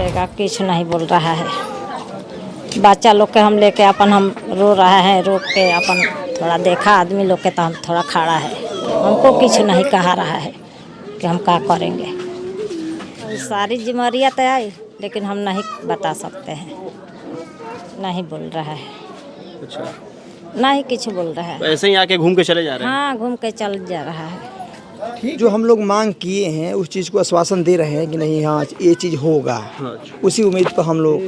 बोलेगा, कुछ नहीं बोल रहा है। बच्चा लोग के हम लेके अपन हम रो रहे हैं, रो के अपन थोड़ा देखा आदमी लोग के तो हम थोड़ा खड़ा है। हमको कुछ नहीं कहा रहा है कि हम क्या करेंगे। सारी जिम्मेदारियाँ तो आई, लेकिन हम नहीं बता सकते हैं। नहीं बोल रहा है। अच्छा, नहीं कुछ बोल रहा है। तो ऐसे ही आके घूम के चले जा रहे हैं। हाँ, घूम के चल जा रहा है। जो हम लोग मांग किए हैं उस चीज़ को आश्वासन दे रहे हैं कि नहीं, हाँ ये चीज़ होगा। अच्छा। उसी उम्मीद पर हम लोग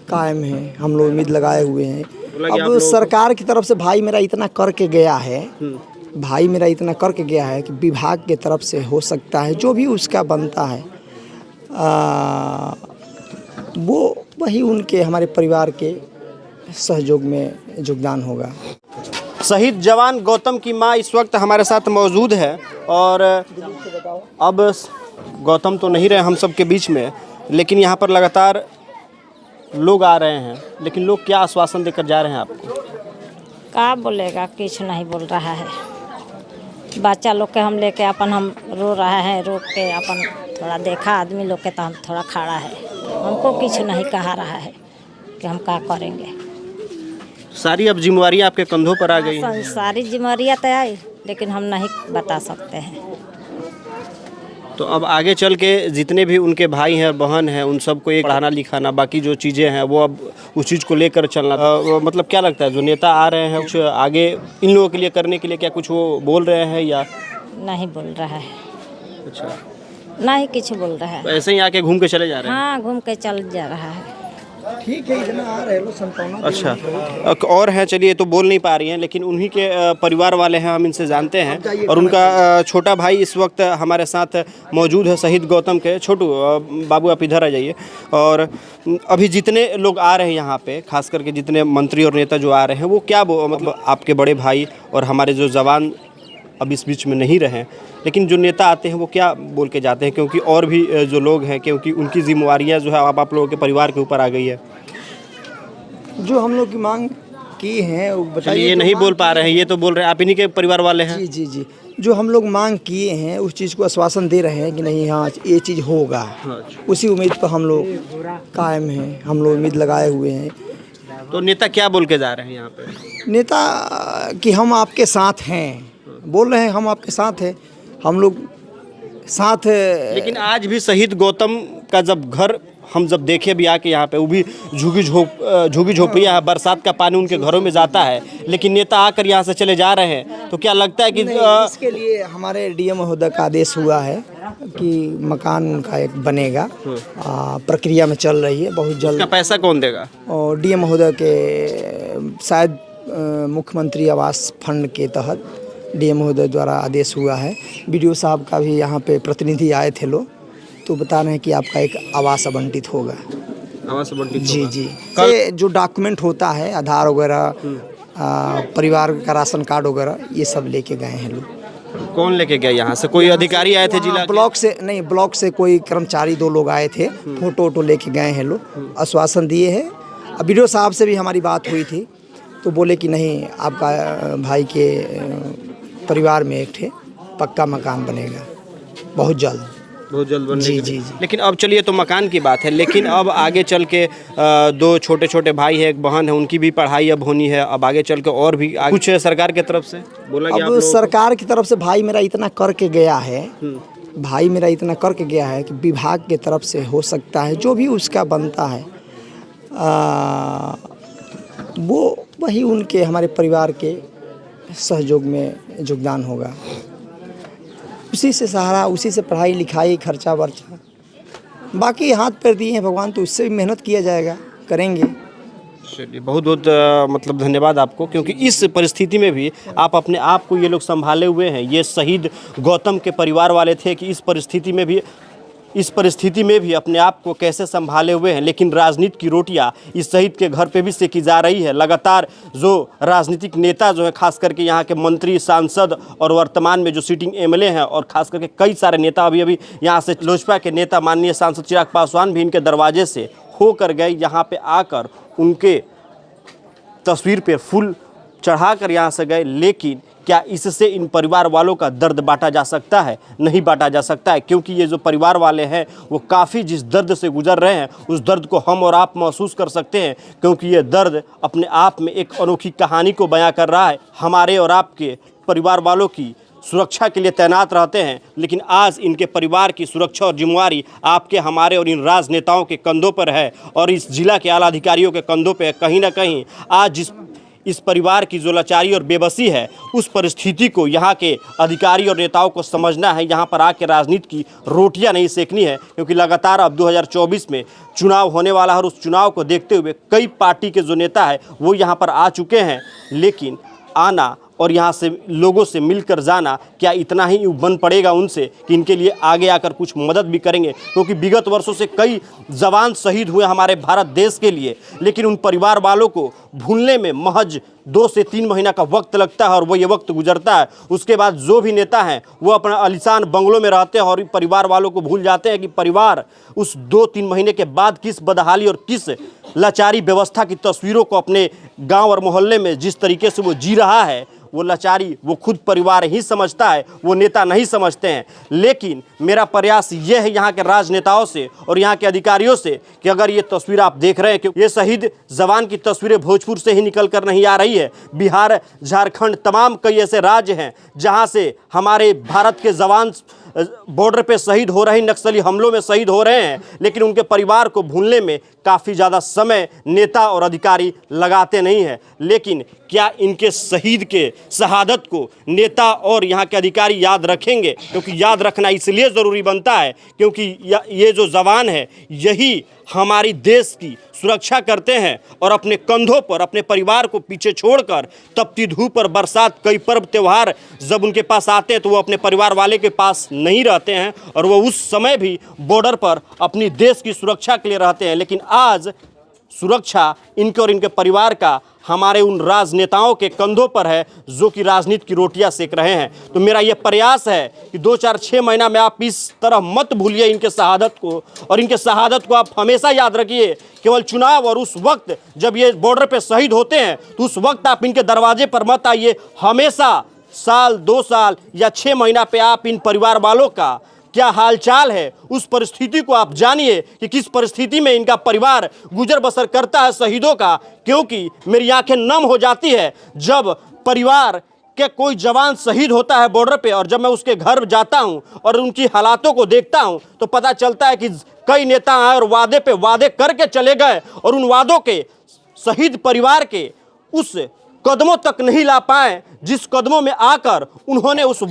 कायम हैं, हम लोग उम्मीद लगाए हुए हैं। लगे आप अब लोगों सरकार की तरफ से भाई मेरा इतना करके गया है, भाई मेरा इतना करके गया है कि विभाग की तरफ से हो सकता है जो भी उसका बनता है वो वही उनके हमारे परिवार के सहयोग में योगदान होगा। शहीद जवान गौतम की मां इस वक्त हमारे साथ मौजूद है और अब गौतम तो नहीं रहे हम सब के बीच में, लेकिन यहाँ पर लगातार लोग आ रहे हैं। लेकिन लोग क्या आश्वासन देकर जा रहे हैं आपको? क्या बोलेगा, कुछ नहीं बोल रहा है। बच्चा लोग के हम लेके अपन हम रो रहे हैं, रो के अपन थोड़ा देखा आदमी लोग के तो हम थोड़ा खड़ा है। हमको कुछ नहीं कहा रहा है कि हम क्या करेंगे। सारी अब जिम्मेवारी आपके कंधों पर आ गई है। सारी जिम्मेदारियाँ तो आई, लेकिन हम नहीं बता सकते हैं। तो अब आगे चल के जितने भी उनके भाई हैं, बहन हैं, उन सबको एक पढ़ाना लिखाना, बाकी जो चीज़ें हैं वो अब उस चीज़ को लेकर चलना। मतलब क्या लगता है जो नेता आ रहे हैं कुछ आगे इन लोगों के लिए करने के लिए क्या कुछ वो बोल रहे हैं या नहीं बोल रहा है। अच्छा, नहीं कुछ बोल रहा है। तो ऐसे ही आके घूम के चले जा रहे हैं। हाँ, घूम के चल जा रहा है। ठीक है, इतना आ रहे लोग संतावना। अच्छा, और हैं, चलिए तो बोल नहीं पा रही हैं, लेकिन उन्हीं के परिवार वाले हैं, हम इनसे जानते हैं। और उनका छोटा भाई इस वक्त हमारे साथ मौजूद है, शहीद गौतम के। छोटू बाबू आप इधर आ जाइए। और अभी जितने लोग आ रहे हैं यहाँ पे, खास करके जितने मंत्री और नेता जो आ रहे हैं, वो क्या मतलब आपके बड़े भाई और हमारे जो जवान अब इस बीच में नहीं रहे, लेकिन जो नेता आते हैं वो क्या बोल के जाते हैं? क्योंकि और भी जो लोग हैं, क्योंकि उनकी जिम्मेवारियां जो है आप लोगों के परिवार के ऊपर आ गई है। जो हम लोग की मांग की हैं वो बताइए। ये नहीं बोल पा रहे हैं, ये तो बोल रहे हैं, आप इन्हीं के परिवार वाले हैं। जी जी जी, जो हम लोग मांग किए हैं उस चीज़ को आश्वासन दे रहे हैं कि नहीं, हाँ ये चीज़ होगा। उसी उम्मीद पर हम लोग कायम हैं, हम लोग उम्मीद लगाए हुए हैं। तो नेता क्या बोल के जा रहे हैं यहाँ पे? नेता कि हम आपके साथ हैं, बोल रहे हैं हम आपके साथ हैं, हम लोग साथ। लेकिन आज भी शहीद गौतम का जब घर हम जब देखे भी आके यहाँ पे, वो भी झुग्गी झोपड़ियाँ है, बरसात का पानी उनके घरों में जाता है, लेकिन नेता आकर यहाँ से चले जा रहे हैं। तो क्या लगता है कि इसके लिए हमारे डीएम महोदय का आदेश हुआ है कि मकान उनका एक बनेगा, प्रक्रिया में चल रही है, बहुत जल्द। उसका पैसा कौन देगा? और डीएम महोदय के शायद मुख्यमंत्री आवास फंड के तहत डीएम महोदय द्वारा आदेश हुआ है। बीडीओ साहब का भी यहाँ पे प्रतिनिधि आए थे लोग, तो बता रहे हैं कि आपका एक आवास आवंटित होगा। आवास आवंटित जी होगा। जी, ये जो डॉक्यूमेंट होता है, आधार वगैरह, परिवार का राशन कार्ड वगैरह, ये सब लेके गए हैं लोग। कौन लेके गया? यहाँ से कोई अधिकारी आए थे जिला? ब्लॉक से नहीं, ब्लॉक से कोई कर्मचारी 2 लोग आए थे, फोटो वोटो लेके गए हैं लोग, आश्वासन दिए हैं। अब बीडीओ साहब से भी हमारी बात हुई थी, तो बोले कि नहीं, आपका भाई के परिवार में एक ठे पक्का मकान बनेगा बहुत जल्द बनने जी के जी लिए। जी। लेकिन अब चलिए तो मकान की बात है, लेकिन अब आगे चल के 2 छोटे छोटे भाई है, एक बहन है, उनकी भी पढ़ाई अब होनी है। अब आगे चल के और भी कुछ सरकार की तरफ से बोला गया? अब सरकार की तरफ से भाई मेरा इतना करके गया है, भाई मेरा इतना करके गया है कि विभाग की तरफ से हो सकता है जो भी उसका बनता है वो वही उनके हमारे परिवार के सहयोग में योगदान होगा। उसी से सहारा, उसी से पढ़ाई लिखाई, खर्चा वर्चा, बाकी हाथ पैर दिए हैं भगवान, तो उससे भी मेहनत किया जाएगा, करेंगे। चलिए, बहुत बहुत मतलब धन्यवाद आपको, क्योंकि इस परिस्थिति में भी आप अपने आप को ये लोग संभाले हुए हैं। ये शहीद गौतम के परिवार वाले थे कि इस परिस्थिति में भी अपने आप को कैसे संभाले हुए हैं। लेकिन राजनीति की रोटियां इस शहीद के घर पे भी सेकी जा रही है। लगातार जो राजनीतिक नेता जो है, खास करके यहाँ के मंत्री, सांसद और वर्तमान में जो सिटिंग एमएलए हैं, और खास करके कई सारे नेता अभी यहाँ से लोजपा के नेता माननीय सांसद चिराग पासवान भी इनके दरवाजे से होकर गए, यहाँ पे आकर उनके तस्वीर पे फूल चढ़ाकर यहाँ से गए। लेकिन क्या इससे इन परिवार वालों का दर्द बांटा जा सकता है? नहीं बांटा जा सकता है, क्योंकि ये जो परिवार वाले हैं वो काफ़ी जिस दर्द से गुजर रहे हैं उस दर्द को हम और आप महसूस कर सकते हैं, क्योंकि ये दर्द अपने आप में एक अनोखी कहानी को बयां कर रहा है। हमारे और आपके परिवार वालों की सुरक्षा के लिए तैनात रहते हैं, लेकिन आज इनके परिवार की सुरक्षा और जिम्मेवारी आपके, हमारे और इन राजनेताओं के कंधों पर है और इस जिला के आला अधिकारियों के कंधों पर है। कहीं ना कहीं आज इस परिवार की जो लाचारी और बेबसी है उस परिस्थिति को यहाँ के अधिकारी और नेताओं को समझना है। यहाँ पर आके राजनीति की रोटियां नहीं सेकनी है, क्योंकि लगातार अब 2024 में चुनाव होने वाला है और उस चुनाव को देखते हुए कई पार्टी के जो नेता है वो यहाँ पर आ चुके हैं, लेकिन आना और यहाँ से लोगों से मिलकर जाना क्या इतना ही बन पड़ेगा उनसे कि इनके लिए आगे आकर कुछ मदद भी करेंगे? क्योंकि विगत वर्षों से कई जवान शहीद हुए हमारे भारत देश के लिए, लेकिन उन परिवार वालों को भूलने में महज 2 से 3 महीना का वक्त लगता है और वो ये वक्त गुजरता है। उसके बाद जो भी नेता हैं वो अपना आलीशान बंगलों में रहते हैं और परिवार वालों को भूल जाते हैं कि परिवार उस 2-3 महीने के बाद किस बदहाली और किस लाचारी व्यवस्था की तस्वीरों को अपने गाँव और मोहल्ले में जिस तरीके से वो जी रहा है, वो लाचारी वो खुद परिवार ही समझता है, वो नेता नहीं समझते हैं। लेकिन मेरा प्रयास ये है यहाँ के राजनेताओं से और यहाँ के अधिकारियों से कि अगर ये तस्वीर आप देख रहे हैं कि ये शहीद जवान की तस्वीरें भोजपुर से ही निकल कर नहीं आ रही है, बिहार, झारखंड, तमाम कई ऐसे राज्य हैं जहाँ से हमारे भारत के जवान बॉर्डर पे शहीद हो रहे, नक्सली हमलों में शहीद हो रहे हैं, लेकिन उनके परिवार को भूलने में काफ़ी ज़्यादा समय नेता और अधिकारी लगाते नहीं हैं। लेकिन क्या इनके शहीद के शहादत को नेता और यहाँ के अधिकारी याद रखेंगे? क्योंकि याद रखना इसलिए ज़रूरी बनता है क्योंकि ये जो जवान है यही हमारी देश की सुरक्षा करते हैं और अपने कंधों पर अपने परिवार को पीछे छोड़कर तपती धूप और बरसात, कई पर्व त्यौहार जब उनके पास आते हैं तो वो अपने परिवार वाले के पास नहीं रहते हैं और वो उस समय भी बॉर्डर पर अपनी देश की सुरक्षा के लिए रहते हैं। लेकिन आज सुरक्षा इनके और इनके परिवार का हमारे उन राजनेताओं के कंधों पर है जो कि राजनीति की रोटियां सेक रहे हैं। तो मेरा ये प्रयास है कि 2-4-6 महीना में आप इस तरह मत भूलिए इनके शहादत को, और इनके शहादत को आप हमेशा याद रखिए। केवल चुनाव और उस वक्त जब ये बॉर्डर पे शहीद होते हैं तो उस वक्त आप इनके दरवाजे पर मत आइए। हमेशा साल, 2 साल या 6 महीना पे आप इन परिवार वालों का क्या हालचाल है उस परिस्थिति को आप जानिए कि किस परिस्थिति में इनका परिवार गुजर बसर करता है शहीदों का। क्योंकि मेरी आंखें नम हो जाती है जब परिवार के कोई जवान शहीद होता है बॉर्डर पे, और जब मैं उसके घर जाता हूं और उनकी हालातों को देखता हूं तो पता चलता है कि कई नेता आए और वादे पे वादे करके चले गए और उन वादों के शहीद परिवार के उस कदमों तक नहीं ला पाए जिस कदमों में आकर उन्होंने उस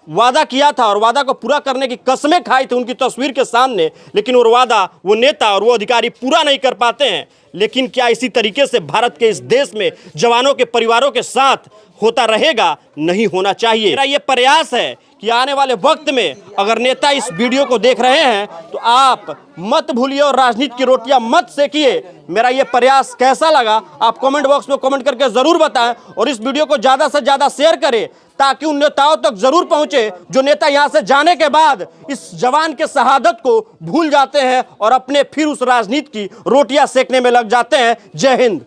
वादा किया था और वादा को पूरा करने की कसमें खाई थी उनकी तस्वीर के सामने। लेकिन वो वादा वो नेता और वो अधिकारी पूरा नहीं कर पाते हैं। लेकिन क्या इसी तरीके से भारत के इस देश में जवानों के परिवारों के साथ होता रहेगा? नहीं होना चाहिए। मेरा ये प्रयास है कि आने वाले वक्त में अगर नेता इस वीडियो को देख रहे हैं तो आप मत भूलिए और राजनीति की रोटियां मत सेकिए। मेरा ये प्रयास कैसा लगा आप कमेंट बॉक्स में कमेंट करके ज़रूर बताएं और इस वीडियो को ज़्यादा से ज़्यादा शेयर करें ताकि उन नेताओं तक जरूर पहुंचे जो नेता यहां से जाने के बाद इस जवान के शहादत को भूल जाते हैं और अपने फिर उस राजनीति की रोटियां सेकने में लग जाते हैं। जय हिंद।